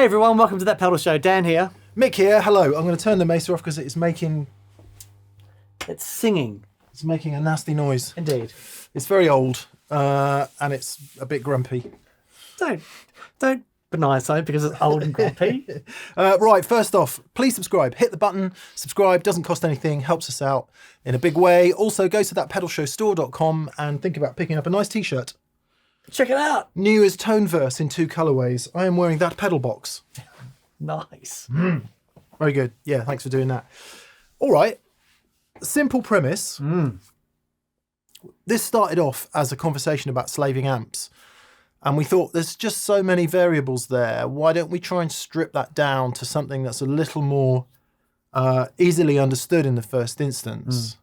everyone, welcome to That Pedal Show. Dan here. Mick here, hello. I'm going to turn the Mesa off because it's making singing. It's making a nasty noise. Indeed. It's very old and it's a bit grumpy. Don't deny something because it's old and grumpy. Right, first off, please subscribe. Hit the button. Subscribe, doesn't cost anything, helps us out in a big way. Also, go to thatpedalshowstore.com and think about picking up a nice t-shirt. Check it out. New is Toneverse in 2 colourways. I am wearing that pedal box. Nice. Very good. Yeah, thanks for doing that. All right. Simple premise. This started off as a conversation about slaving amps. And we thought there's just so many variables there. Why don't we try and strip that down to something that's a little more easily understood in the first instance?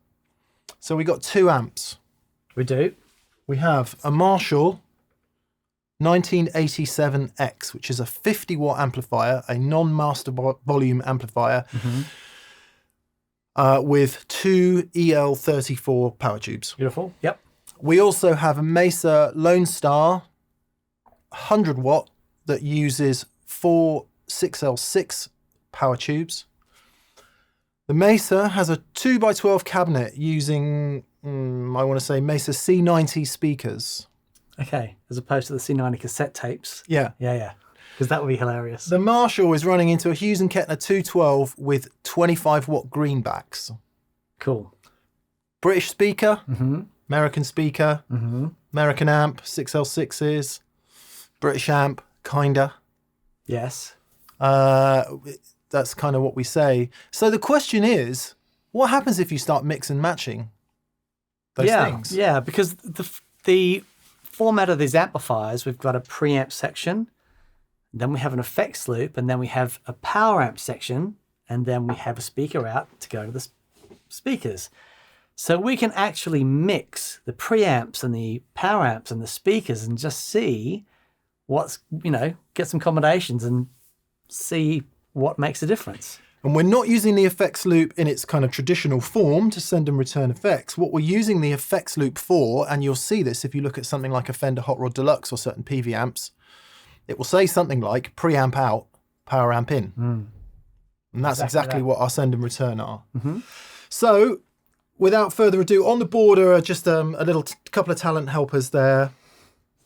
So we got 2 amps. We do. We have a Marshall 1987X, which is a 50-watt amplifier, a non-master volume amplifier, with 2 EL34 power tubes. Beautiful. Yep. We also have a Mesa Lone Star 100-watt that uses 4 6L6 power tubes. The Mesa has a 2x12 cabinet using, I want to say, Mesa C90 speakers. Okay, as opposed to the C90 cassette tapes. Yeah. Yeah. Because that would be hilarious. The Marshall is running into a Hughes & Kettner 212 with 25-watt greenbacks. Cool. British speaker, American speaker, American amp, 6L6s, British amp, kinda. Yes. That's kind of what we say. So the question is, what happens if you start mix and matching those things? Yeah, because the format of these amplifiers, we've got a preamp section, then we have an effects loop, and then we have a power amp section, and then we have a speaker out to go to the speakers. So we can actually mix the preamps and the power amps and the speakers and just see what's, get some combinations and see what makes a difference. And we're not using the effects loop in its kind of traditional form to send and return effects. What we're using the effects loop for, and you'll see this if you look at something like a Fender Hot Rod Deluxe or certain PV amps, it will say something like preamp out, power amp in. And that's exactly what our send and return are. So without further ado, on the board are just a little couple of talent helpers there.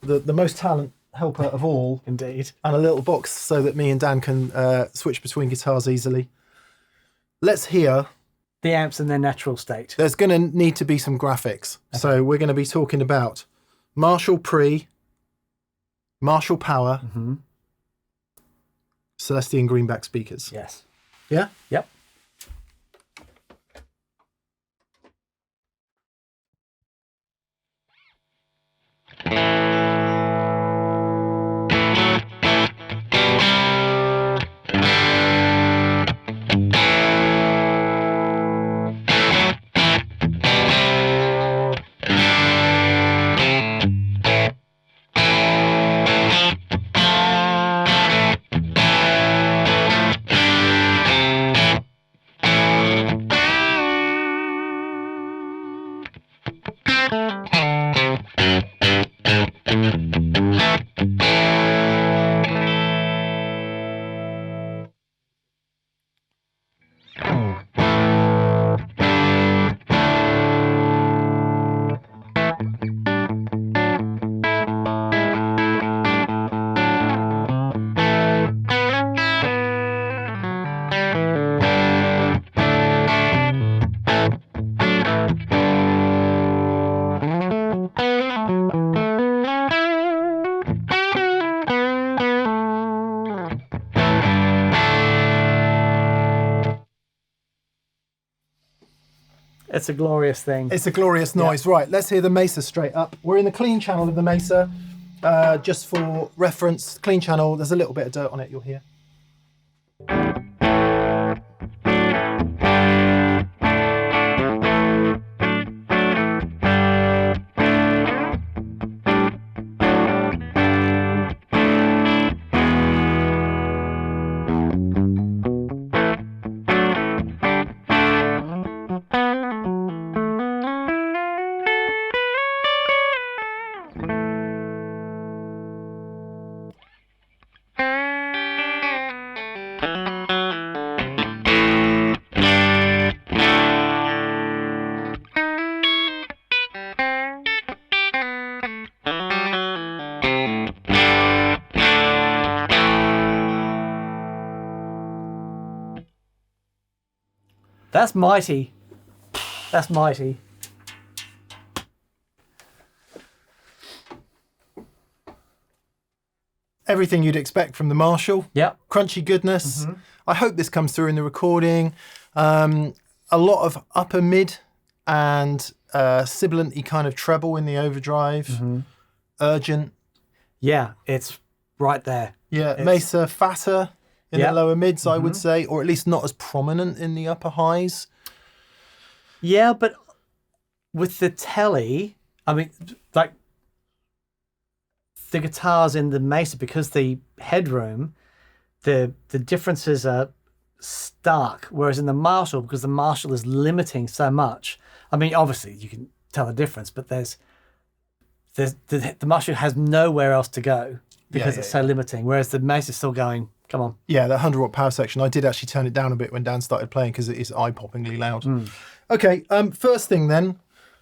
The most talent helper of all. Indeed. And a little box so that me and Dan can switch between guitars easily. Let's hear the amps in their natural state. There's going to need to be some graphics. Okay. So we're going to be talking about Marshall Pre, Marshall Power, Celestion Greenback speakers. Yes. Yeah? Yep. It's a glorious thing. It's a glorious noise. Yeah. Right, let's hear the Mesa straight up. We're in the clean channel of the Mesa. Just for reference, clean channel, there's a little bit of dirt on it, you'll hear. That's mighty. That's mighty. Everything you'd expect from the Marshall. Yep. Crunchy goodness. I hope this comes through in the recording. A lot of upper mid and sibilant-y kind of treble in the overdrive. Urgent. Yeah, it's right there. Yeah, Mesa fatter in the lower mids, I would say, or at least not as prominent in the upper highs. Yeah, but with the telly, I mean, like the guitars in the Mesa, because the headroom, the differences are stark. Whereas in the Marshall, because the Marshall is limiting so much. I mean, obviously you can tell the difference, but the Marshall has nowhere else to go because it's so limiting. Whereas the Mesa is still going. Come on. Yeah, that 100 watt power section. I did actually turn it down a bit when Dan started playing because it is eye-poppingly loud. Okay, first thing then,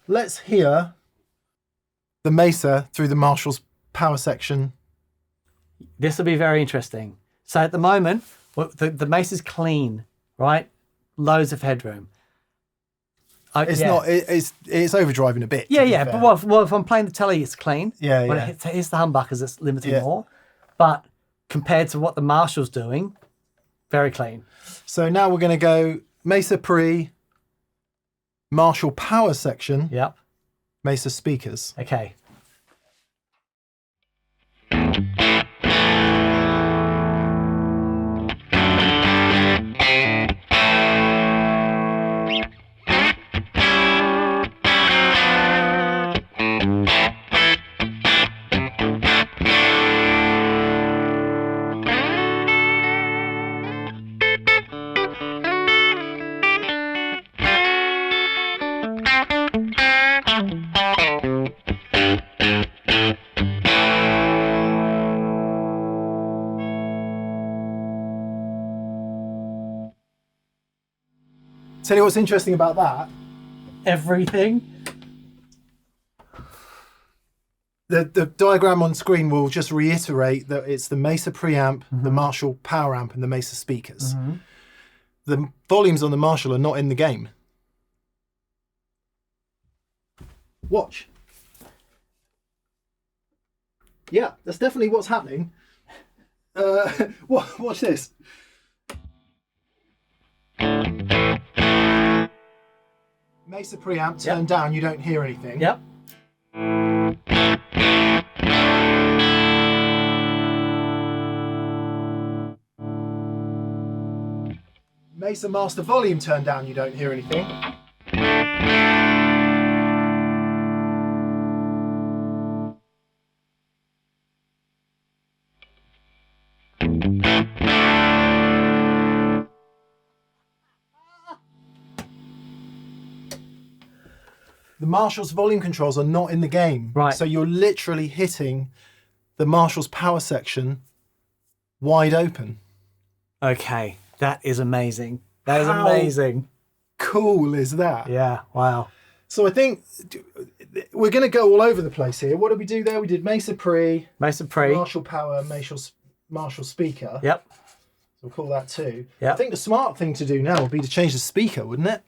let's hear the Mesa through the Marshall's power section. This will be very interesting. So at the moment, the Mesa's clean, right? Loads of headroom. It's not. It's overdriving a bit. Yeah. But well, if I'm playing the telly, it's clean. Yeah, when yeah. it hits the humbuckers, it's limiting more. But compared to what the Marshall's doing, very clean. So now we're going to go Mesa pre, Marshall power section. Yep. Mesa speakers. Okay. Tell you what's interesting about that. Everything. The diagram on screen will just reiterate that it's the Mesa preamp, the Marshall power amp, and the Mesa speakers. The volumes on the Marshall are not in the game. Watch. Yeah, that's definitely what's happening. Watch this. Mesa preamp turned down, you don't hear anything. Yep. Mesa master volume turned down, you don't hear anything. The Marshall's volume controls are not in the game. Right. So you're literally hitting the Marshall's power section wide open. Okay. That is amazing. That is amazing. Cool is that? Yeah. Wow. So I think we're going to go all over the place here. What did we do there? We did Mesa pre, Marshall power, Marshall speaker. Yep. So we'll call that 2. Yep. I think the smart thing to do now would be to change the speaker, wouldn't it?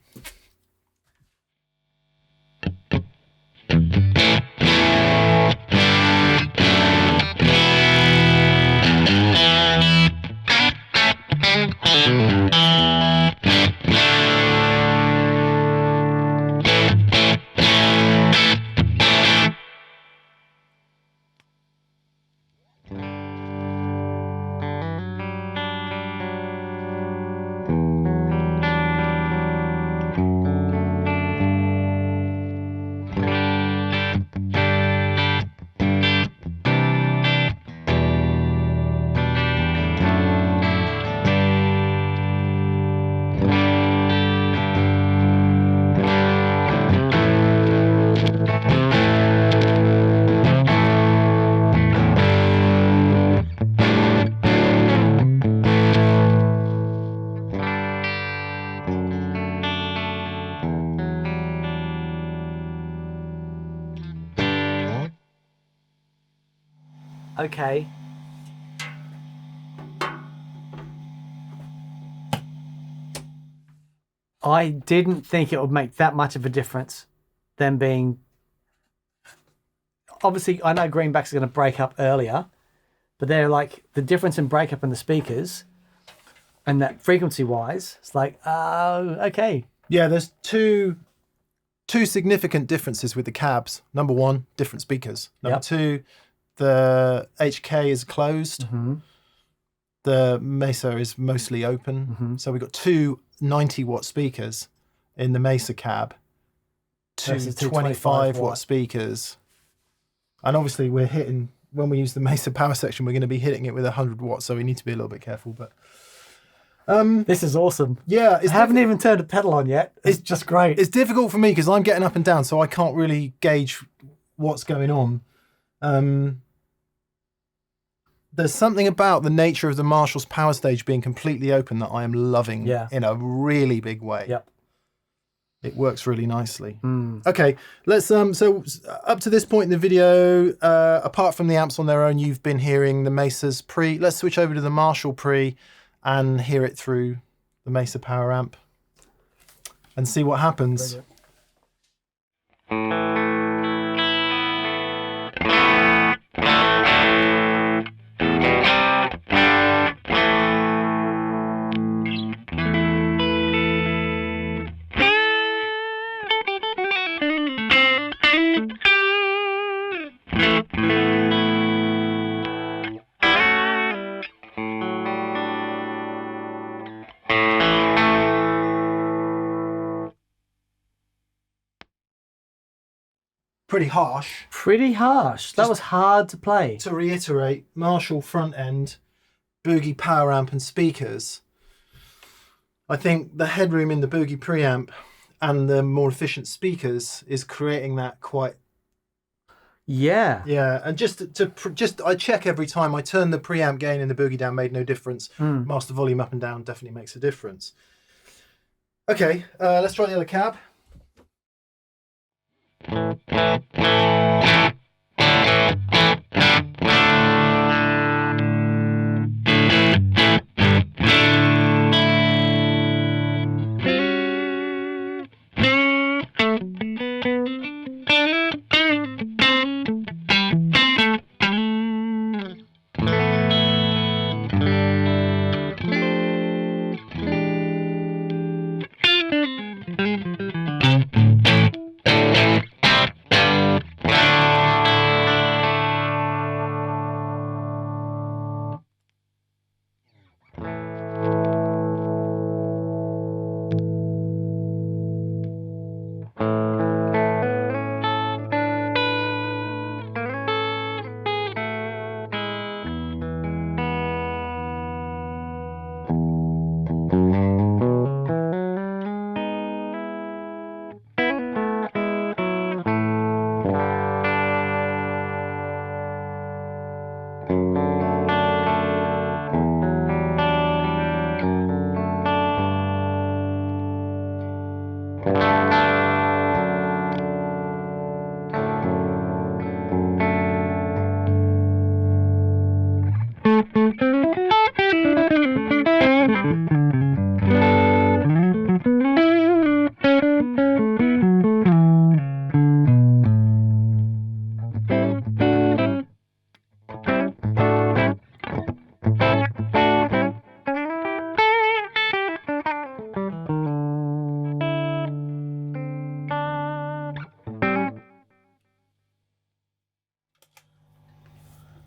Okay. I didn't think it would make that much of a difference. Them being, obviously, I know greenbacks are going to break up earlier, but they're like the difference in breakup in the speakers, and that frequency-wise, it's like, oh, okay. Yeah, there's two significant differences with the cabs. Number one, different speakers. Number two, the HK is closed. The Mesa is mostly open. So we've got two 90-watt speakers in the Mesa cab, two 25-watt speakers. And obviously we're hitting, when we use the Mesa power section, we're going to be hitting it with 100 watts, so we need to be a little bit careful. But this is awesome. Yeah. I haven't even turned a pedal on yet. It's just great. It's difficult for me because I'm getting up and down, so I can't really gauge what's going on. There's something about the nature of the Marshall's power stage being completely open that I am loving in a really big way. Yep. It works really nicely. Okay, let's so up to this point in the video, apart from the amps on their own, you've been hearing the Mesa's pre. Let's switch over to the Marshall pre and hear it through the Mesa power amp and see what happens. Pretty harsh. Pretty harsh. That was hard to play. To reiterate, Marshall front end, Boogie power amp and speakers. I think the headroom in the Boogie preamp and the more efficient speakers is creating that quite. Yeah. Yeah, and just I check every time. I turn the preamp gain in the Boogie down, made no difference. Master volume up and down definitely makes a difference. Okay, let's try the other cab.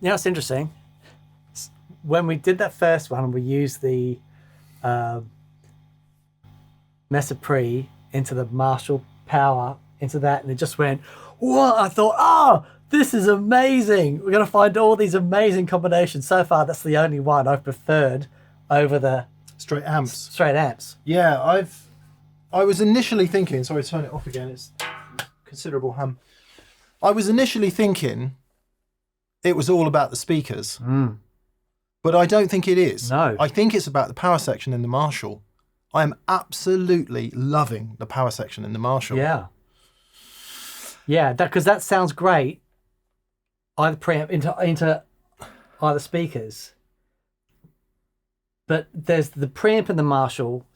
You know, it's interesting. When we did that first one, we used the Mesa Pre into the Marshall Power, into that, and it just went, what? I thought, oh, this is amazing. We're going to find all these amazing combinations. So far, that's the only one I've preferred over the straight amps. Yeah, I was initially thinking, sorry, turn it off again, it's considerable hum. I was initially thinking it was all about the speakers. But I don't think it is. No. I think it's about the power section in the Marshall. I am absolutely loving the power section in the Marshall. Yeah. Yeah, because that sounds great. Either preamp into either speakers. But there's the preamp in the Marshall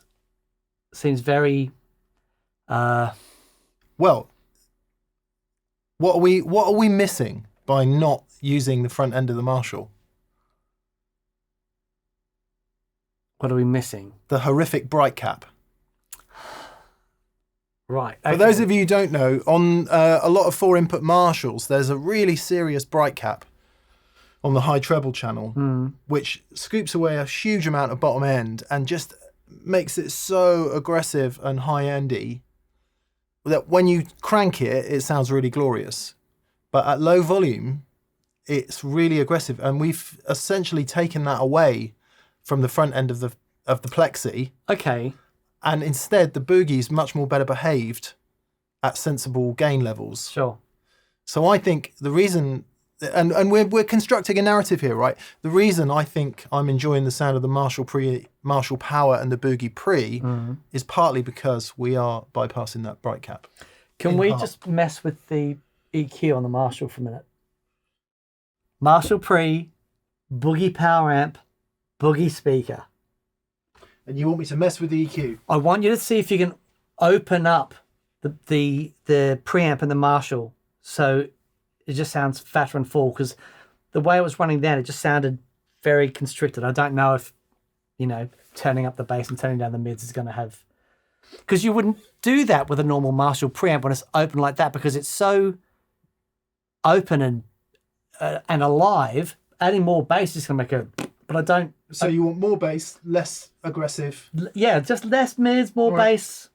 seems very. Well, what are we missing by not using the front end of the Marshall? What are we missing? The horrific bright cap. Right. For those of you who don't know, on a lot of 4-input Marshalls, there's a really serious bright cap on the high treble channel, which scoops away a huge amount of bottom end and just makes it so aggressive and high-endy that when you crank it, it sounds really glorious. But at low volume, it's really aggressive. And we've essentially taken that away from the front end of the plexi. Okay. And instead, the Boogie is much more better behaved at sensible gain levels. Sure. So I think the reason, and we're constructing a narrative here, right? The reason I think I'm enjoying the sound of the Marshall Power and the Boogie Pre is partly because we are bypassing that bright cap. Can we just mess with the EQ on the Marshall for a minute? Marshall Pre, Boogie Power Amp, Boogie Speaker. And you want me to mess with the EQ? I want you to see if you can open up the preamp and the Marshall so it just sounds fatter and full, because the way it was running then, it just sounded very constricted. I don't know if, turning up the bass and turning down the mids is going to have... Because you wouldn't do that with a normal Marshall preamp when it's open like that, because it's so open and alive. Adding more bass is going to make a... But I don't... So you want more bass, less aggressive? Yeah, just less mids, more bass.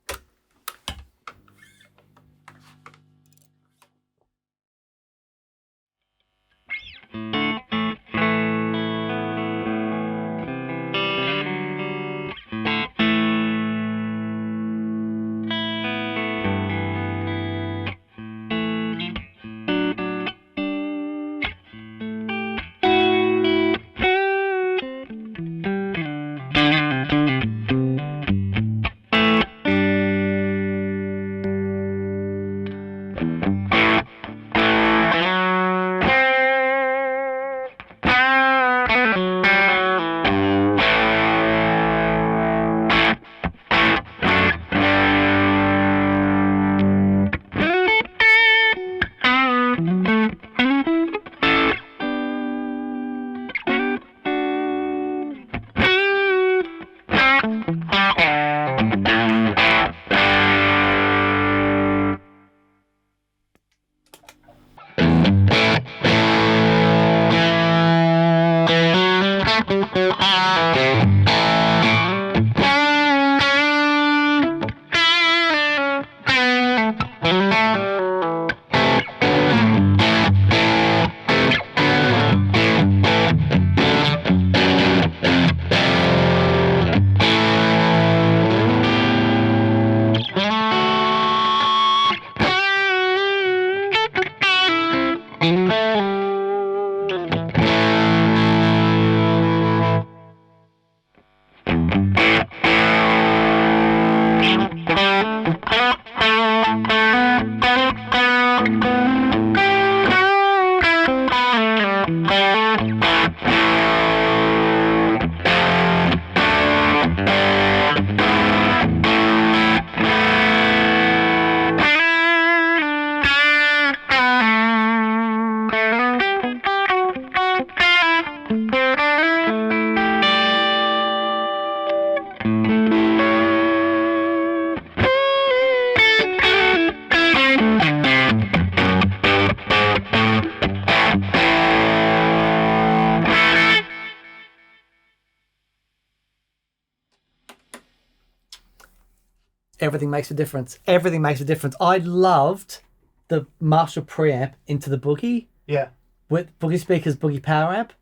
Everything makes a difference. Everything makes a difference. I loved the Marshall preamp into the Boogie. Yeah. With Boogie speakers, Boogie Power Amp.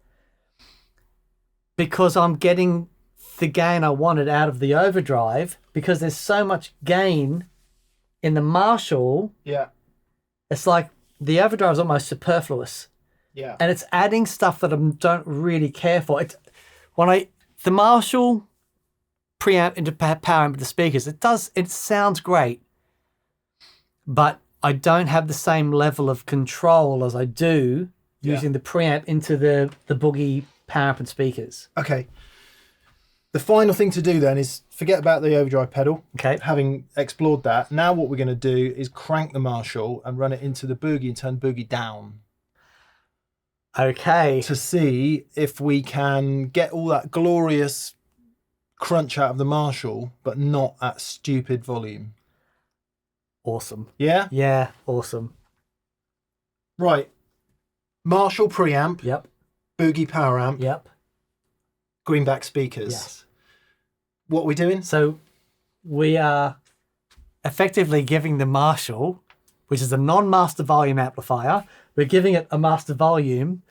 Because I'm getting the gain I wanted out of the overdrive, because there's so much gain in the Marshall. Yeah. It's like the overdrive is almost superfluous. Yeah. And it's adding stuff that I don't really care for. It's the Marshall preamp into power amp with the speakers, it sounds great, but I don't have the same level of control as I do using the preamp into the Boogie power amp and speakers. Okay. The final thing to do then is forget about the overdrive pedal. Okay. Having explored that, now what we're going to do is crank the Marshall and run it into the Boogie and turn Boogie down Okay. to see if we can get all that glorious crunch out of the Marshall, but not at stupid volume. Awesome. Yeah? Yeah, awesome. Right. Marshall preamp, Yep. Boogie power amp, Yep. greenback speakers. Yes. What are we doing? So we are effectively giving the Marshall, which is a non-master volume amplifier, we're giving it a master volume,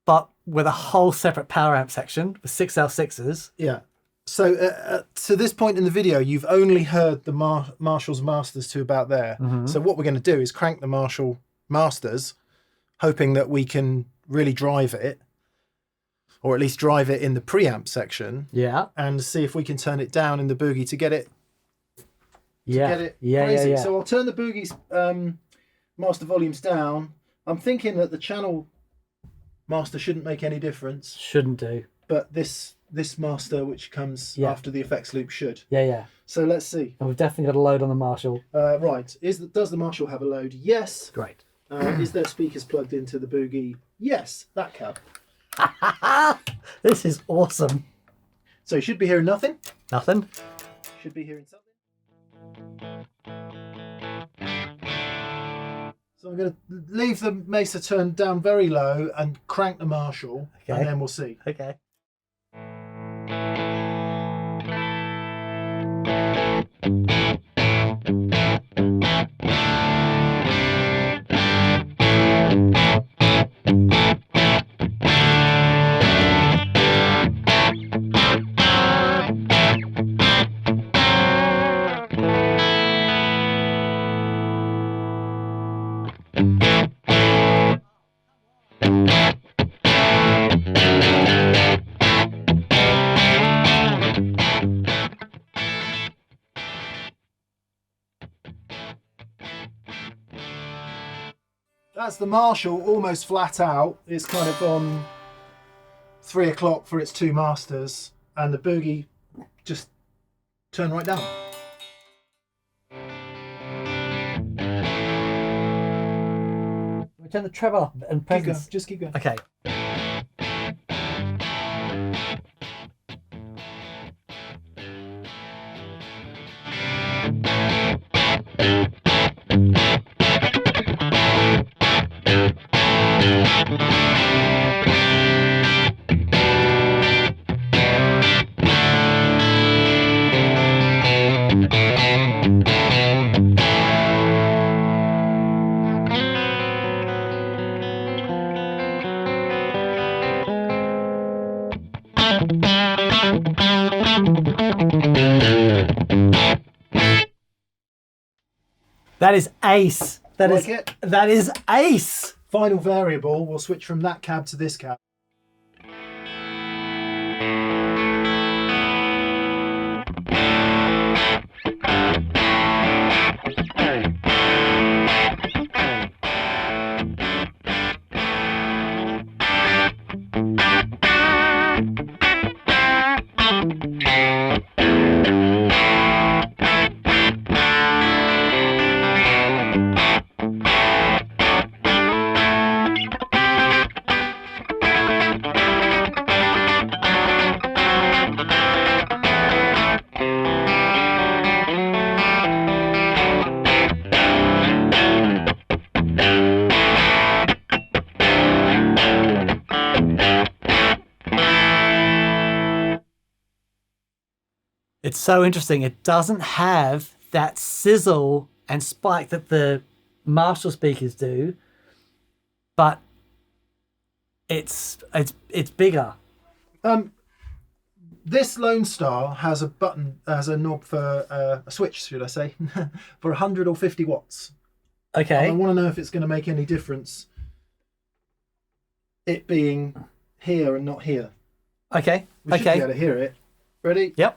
but with a whole separate power amp section with 6 L6s. Yeah. So to this point in the video, you've only heard the Marshall's masters to about there. So what we're going to do is crank the Marshall masters, hoping that we can really drive it, or at least drive it in the preamp section. Yeah. And see if we can turn it down in the Boogie to get it. Yeah. Crazy. So I'll turn the Boogie's master volumes down. I'm thinking that the channel master shouldn't make any difference, Shouldn't do. but this master, which comes after the effects loop, should. Yeah. So let's see. And we've definitely got a load on the Marshall. Right. Does the Marshall have a load? Yes. Great. Is there speakers plugged into the Boogie? Yes. That cab. This is awesome. So you should be hearing nothing. Nothing. Should be hearing something. So I'm going to leave the Mesa turned down very low and crank the Marshall, Okay. and then we'll see. Okay. That's the Marshall almost flat out. It's kind of on 3 o'clock for its two masters, and the Boogie just turned right down. We turn the treble up and Keep going. presence. Just keep going. Okay. That is ace. That is ace. Final variable, we'll switch from that cab to this cab. It's so interesting. It doesn't have that sizzle and spike that the Marshall speakers do, but it's bigger. This Lone Star has a button, has a knob for a switch, should I say, for 100 or 50 watts. Okay. I want to know if it's going to make any difference, it being here and not here. Okay. We should be able to hear it. Ready? Yep.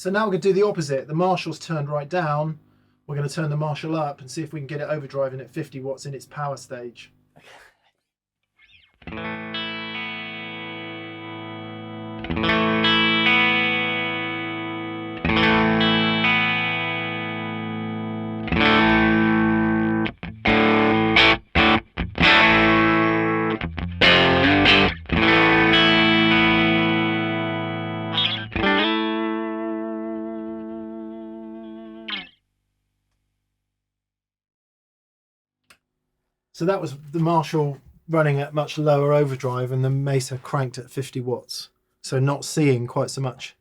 So now we're going to do the opposite. The Marshall's turned right down. We're going to turn the Marshall up and see if we can get it overdriving at 50 watts in its power stage. So that was the Marshall running at much lower overdrive and the Mesa cranked at 50 watts. So not seeing quite so much.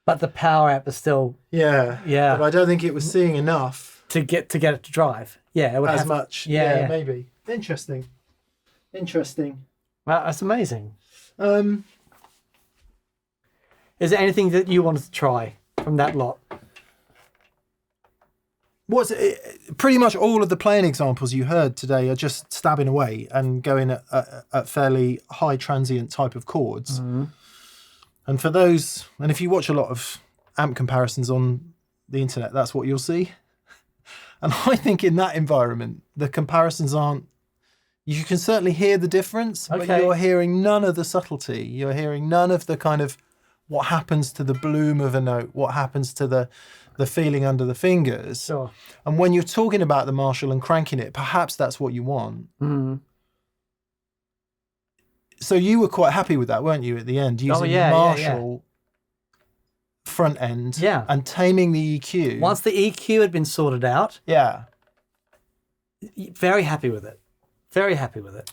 But the power amp is still Yeah. But I don't think it was seeing enough to get it to drive. Yeah, it would as have much. Yeah, maybe. Interesting. Wow, that's amazing. Um, Is there anything that you wanted to try from that lot? pretty much all of the playing examples you heard today are just stabbing away and going at fairly high transient type of chords. Mm-hmm. And for those, and if you watch a lot of amp comparisons on the internet, that's what you'll see. And I think in that environment, the comparisons aren't, you can certainly hear the difference, but you're hearing none of the subtlety. You're hearing none of the kind of what happens to the bloom of a note, what happens to the feeling under the fingers. Sure. And when you're talking about the Marshall and cranking it, perhaps that's what you want. Mm-hmm. So you were quite happy with that, weren't you, at the end? Using the Marshall front end and taming the EQ. Once the EQ had been sorted out, very happy with it. Very happy with it.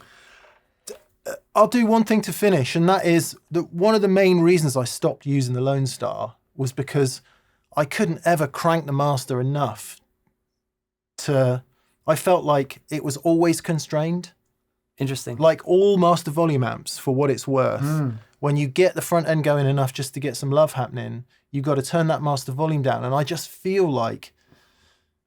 I'll do one thing to finish, and that is that one of the main reasons I stopped using the Lone Star was because I couldn't ever crank the master enough I felt like it was always constrained. Interesting. Like all master volume amps, for what it's worth, when you get the front end going enough just to get some love happening, you've got to turn that master volume down. And I just feel like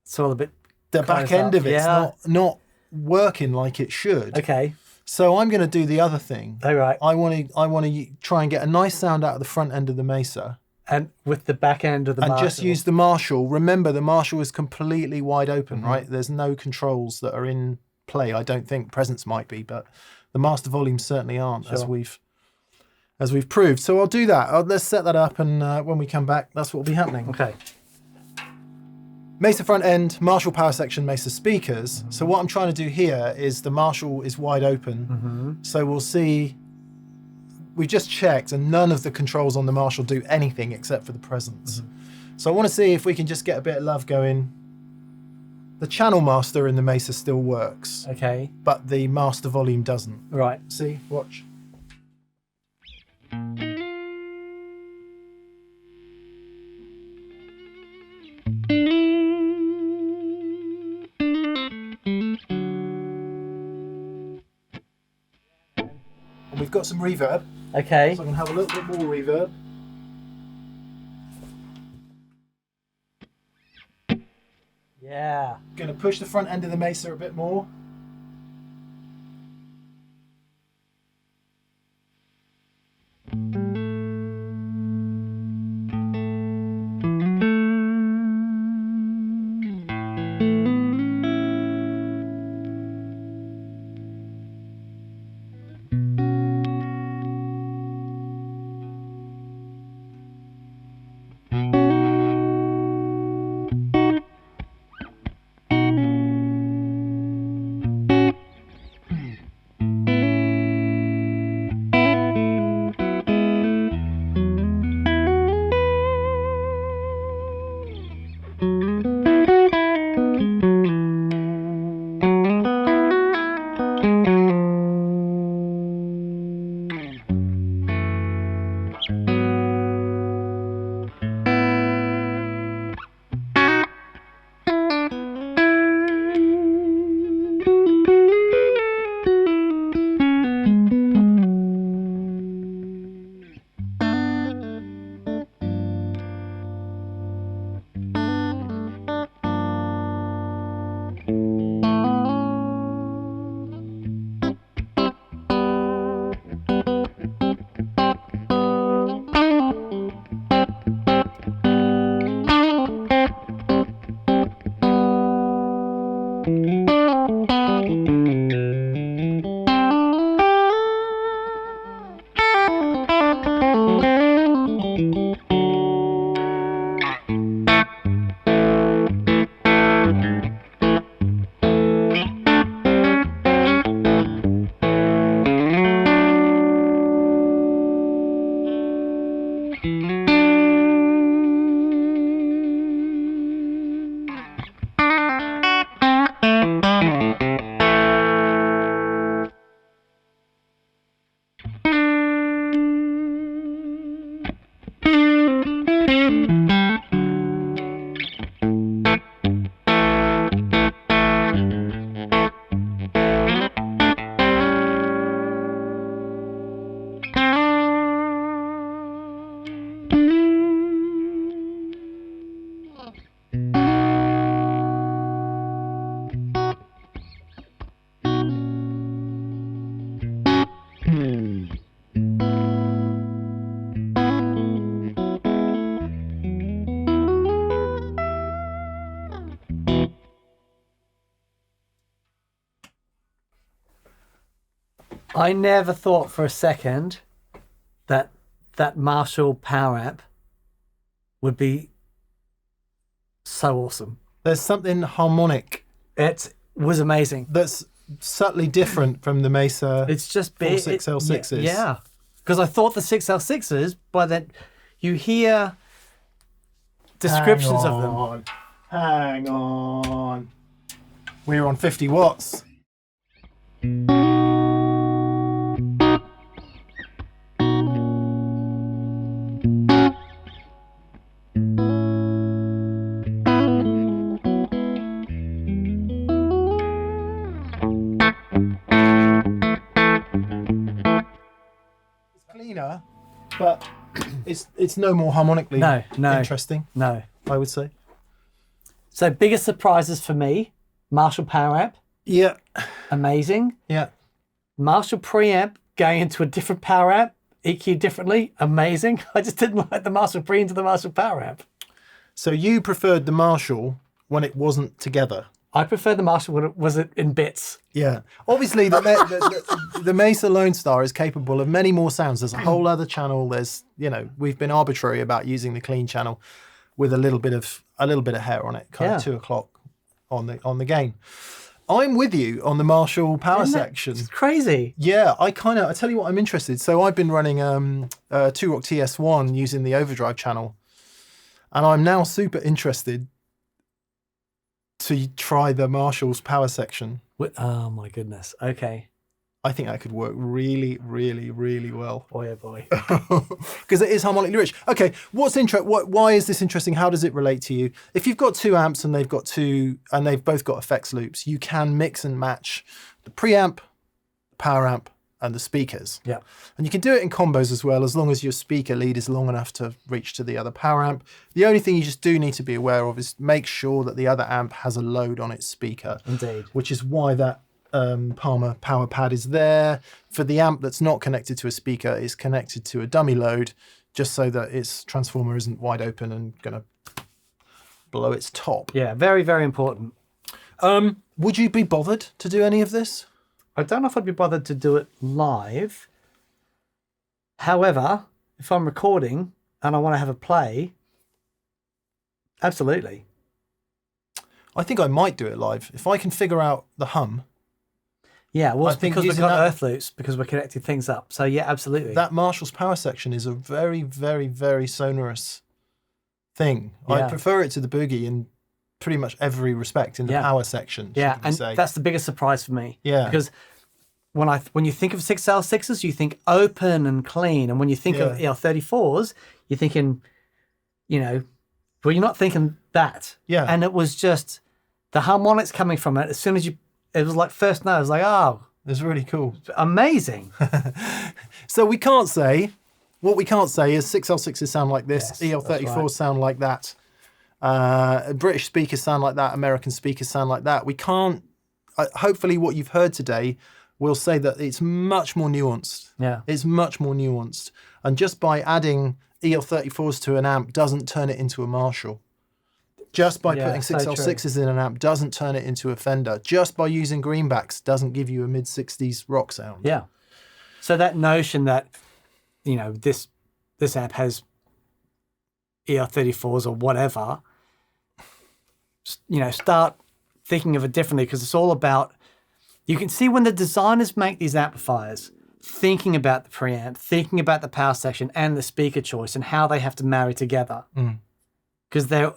it's all a bit the back end of it's not working like it should. Okay. So I'm going to do the other thing. All right. I want to try and get a nice sound out of the front end of the Mesa. And with the back end of the Marshall. And just use the Marshall. Remember, the Marshall is completely wide open, right? There's no controls that are in play. I don't think presence might be, but the master volumes certainly aren't, as we've proved. So I'll do that. Let's set that up, and when we come back, that's what will be happening. Okay. Mesa front end, Marshall power section, Mesa speakers. So what I'm trying to do here is the Marshall is wide open. So we'll see. We've just checked, and none of the controls on the Marshall do anything except for the presence. So I want to see if we can just get a bit of love going. The channel master in the Mesa still works. Okay. But the master volume doesn't. Right. See? Watch. And we've got some reverb. Okay. So I can have a little bit more reverb. Yeah. Going to push the front end of the Mesa a bit more. I never thought for a second that that Marshall power amp would be so awesome. There's something harmonic It was amazing. that's subtly different from the Mesa. It's just 6L6s. Yeah, because I thought the 6L6s, by then you hear descriptions of them. Hang on. We're on 50 watts. Cleaner, but it's no more harmonically No. interesting, No. I would say. So biggest surprises for me, Marshall power amp, Yeah, amazing. yeah. Marshall preamp going into a different power amp, EQ differently, amazing. I just didn't like the Marshall pre into the Marshall power amp. So you preferred the Marshall when it wasn't together. I prefer the Marshall when it was in bits. Yeah. Obviously, the Mesa Lone Star is capable of many more sounds. There's a whole other channel. There's, we've been arbitrary about using the clean channel with a little bit of hair on it, kind of 2 o'clock on the gain. I'm with you on the Marshall power section. It's crazy. Yeah, I tell you what, I'm interested. So I've been running 2-Rock TS1 using the overdrive channel, and I'm now super interested to try the Marshall's power section. Oh my goodness. Okay. I think that could work really, really, really well. Boy, oh boy. Because it is harmonically rich. Okay, why is this interesting? How does it relate to you? If you've got two amps and they've both got effects loops, you can mix and match the preamp, the power amp, and the speakers. Yeah. And you can do it in combos as well, as long as your speaker lead is long enough to reach to the other power amp. The only thing you just do need to be aware of is make sure that the other amp has a load on its speaker. Indeed. Which is why that Palmer power pad is there. For the amp that's not connected to a speaker, it's connected to a dummy load, just so that its transformer isn't wide open and going to blow its top. Yeah, very, very important. Would you be bothered to do any of this? I don't know if I'd be bothered to do it live. However, if I'm recording and I want to have a play, absolutely. I think I might do it live. If I can figure out the hum. Yeah, well, I it's think because we've using got that- earth loops, because we're connecting things up. So yeah, absolutely. That Marshall's power section is a very, very, very sonorous thing. I Yeah. prefer it to the Boogie in pretty much every respect in the Yeah. power section. Yeah, should we and say. that's the biggest surprise for me. Yeah. Because when you think of 6L6s, you think open and clean. And when you think of Yeah. EL34s, you're thinking, well, you're not thinking that. Yeah. And it was just the harmonics coming from it. As soon as it was like first note, I was like, oh, It's really cool. amazing. So what we can't say is 6L6s sound like this, Yes, EL34s that's right. sound like that, British speakers sound like that, American speakers sound like that. We can't, hopefully what you've heard today will say that it's much more nuanced. Yeah. It's much more nuanced. And just by adding EL34s to an amp doesn't turn it into a Marshall. Just by Yeah, putting so 6L6s in an amp doesn't turn it into a Fender. Just by using greenbacks doesn't give you a mid-60s rock sound. Yeah. So that notion that, this amp has EL34s or whatever, start thinking of it differently, because it's all about, you can see when the designers make these amplifiers, thinking about the preamp, thinking about the power section and the speaker choice and how they have to marry together. Because the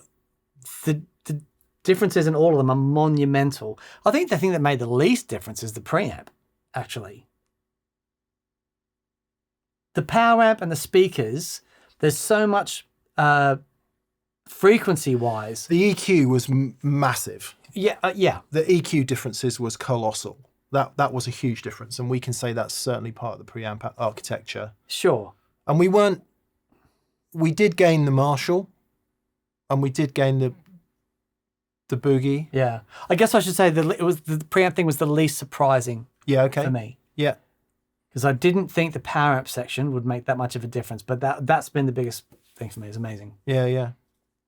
differences in all of them are monumental. I think the thing that made the least difference is the preamp, actually. The power amp and the speakers, there's so much frequency-wise. The EQ was massive. Yeah. The EQ differences was colossal. That was a huge difference, and we can say that's certainly part of the preamp architecture. Sure. And we did gain the Marshall, and we did gain the Boogie. Yeah. I guess I should say the preamp thing was the least surprising Yeah, okay. for me, Yeah. because I didn't think the power amp section would make that much of a difference, but that's been the biggest thing for me. It's amazing. Yeah, yeah.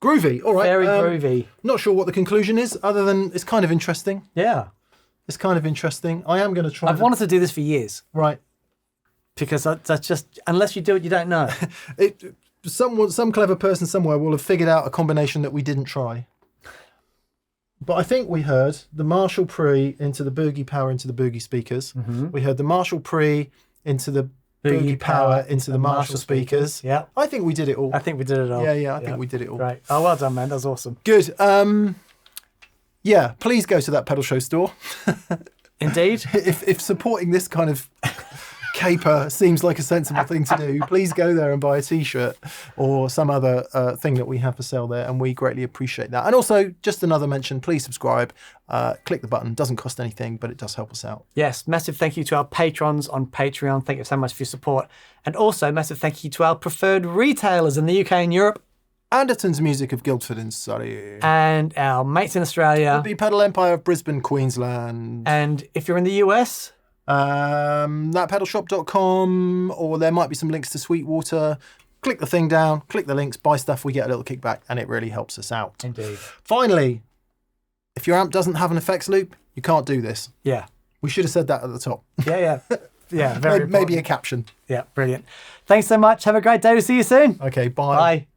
Groovy. All right. Very groovy. Not sure what the conclusion is, other than it's kind of interesting. Yeah. It's kind of interesting. I am going to try. I've wanted to do this for years. Right. Because that's just, unless you do it, you don't know. Some clever person somewhere will have figured out a combination that we didn't try. But I think we heard the Marshall Pre into the Boogie power into the Boogie speakers. We heard the Marshall Pre into the Boogie power into the Marshall speakers. Yeah. I think we did it all. I think we did it all. Yeah, I think we did it all. Right. Oh, well done, man. That was awesome. Good. Yeah, please go to that pedal show store. Indeed. If supporting this kind of caper seems like a sensible thing to do, please go there and buy a t-shirt or some other thing that we have for sale there, and we greatly appreciate that. And also, just another mention, please subscribe, click the button. Doesn't cost anything, but it does help us out. Yes, massive thank you to our patrons on Patreon. Thank you so much for your support. And also, massive thank you to our preferred retailers in the UK and Europe. Anderton's Music of Guildford in Surrey. And our mates in Australia. The Pedal Empire of Brisbane, Queensland. And if you're in the US... thatpedalshop.com, or there might be some links to Sweetwater. Click the thing down, click the links, buy stuff, we get a little kickback, and it really helps us out. Indeed. Finally, if your amp doesn't have an effects loop, you can't do this. Yeah. We should have said that at the top. Yeah. Yeah, very maybe a caption. Yeah, brilliant. Thanks so much. Have a great day. We'll see you soon. Okay, bye. Bye.